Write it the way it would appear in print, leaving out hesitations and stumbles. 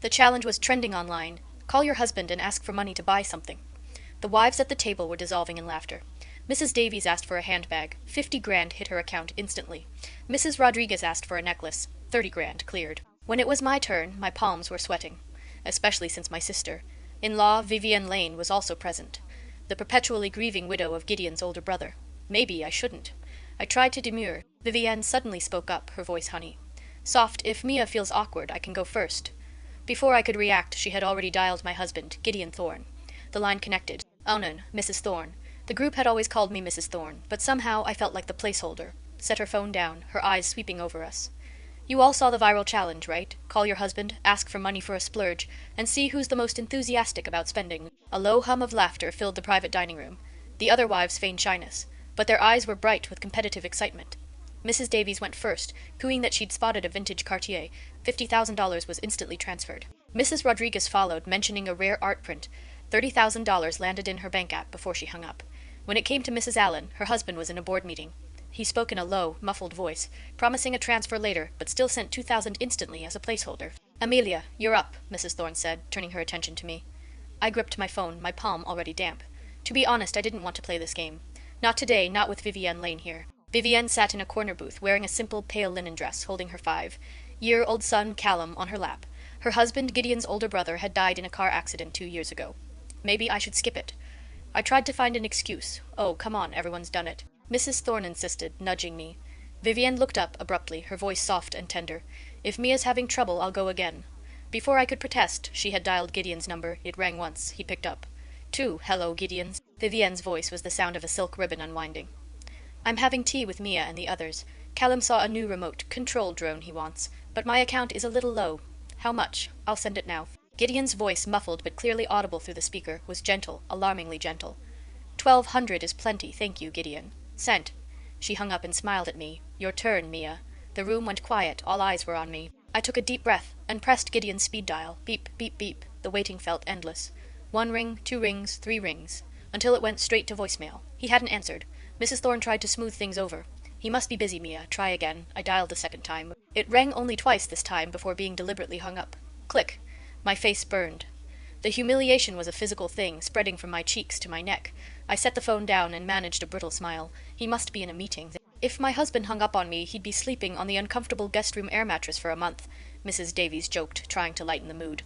The challenge was trending online. Call your husband and ask for money to buy something. The wives at the table were dissolving in laughter. Mrs. Davies asked for a handbag. 50 grand hit her account instantly. Mrs. Rodriguez asked for a necklace. 30 grand cleared. When it was my turn, my palms were sweating. Especially since my sister-in-law, Vivienne Lane, was also present. The perpetually grieving widow of Gideon's older brother. Maybe I shouldn't. I tried to demur. Vivienne suddenly spoke up, her voice honey. Soft, if Mia feels awkward, I can go first. Before I could react, she had already dialed my husband, Gideon Thorne. The line connected. Onan, Mrs. Thorne. The group had always called me Mrs. Thorne, but somehow I felt like the placeholder. Set her phone down, her eyes sweeping over us. You all saw the viral challenge, right? Call your husband, ask for money for a splurge, and see who's the most enthusiastic about spending. A low hum of laughter filled the private dining room. The other wives feigned shyness, but their eyes were bright with competitive excitement. Mrs. Davies went first, cooing that she'd spotted a vintage Cartier. $50,000 was instantly transferred. Mrs. Rodriguez followed, mentioning a rare art print. $30,000 landed in her bank app before she hung up. When it came to Mrs. Allen, her husband was in a board meeting. He spoke in a low, muffled voice, promising a transfer later, but still sent $2,000 instantly as a placeholder. Amelia, you're up, Mrs. Thorne said, turning her attention to me. I gripped my phone, my palm already damp. To be honest, I didn't want to play this game. Not today, not with Vivienne Lane here. Vivienne sat in a corner booth, wearing a simple pale linen dress, holding her 5-year-old son Callum on her lap. Her husband, Gideon's older brother, had died in a car accident 2 years ago. Maybe I should skip it. I tried to find an excuse. Oh, come on, everyone's done it. Mrs. Thorne insisted, nudging me. Vivienne looked up abruptly, her voice soft and tender. If Mia's having trouble, I'll go again. Before I could protest, she had dialed Gideon's number. It rang once. He picked up. 2, hello, Gideon's. Vivienne's voice was the sound of a silk ribbon unwinding. I'm having tea with Mia and the others. Callum saw a new remote control drone he wants, but my account is a little low. How much? I'll send it now. Gideon's voice, muffled but clearly audible through the speaker, was gentle, alarmingly gentle. 1,200 is plenty, thank you, Gideon. Sent. She hung up and smiled at me. Your turn, Mia. The room went quiet, all eyes were on me. I took a deep breath and pressed Gideon's speed dial. Beep, beep, beep. The waiting felt endless. 1 ring, 2 rings, 3 rings, until it went straight to voicemail. He hadn't answered. Mrs. Thorne tried to smooth things over. He must be busy, Mia. Try again. I dialed a second time. It rang only twice this time before being deliberately hung up. Click. My face burned. The humiliation was a physical thing, spreading from my cheeks to my neck. I set the phone down and managed a brittle smile. He must be in a meeting. If my husband hung up on me, he'd be sleeping on the uncomfortable guest room air mattress for a month, Mrs. Davies joked, trying to lighten the mood.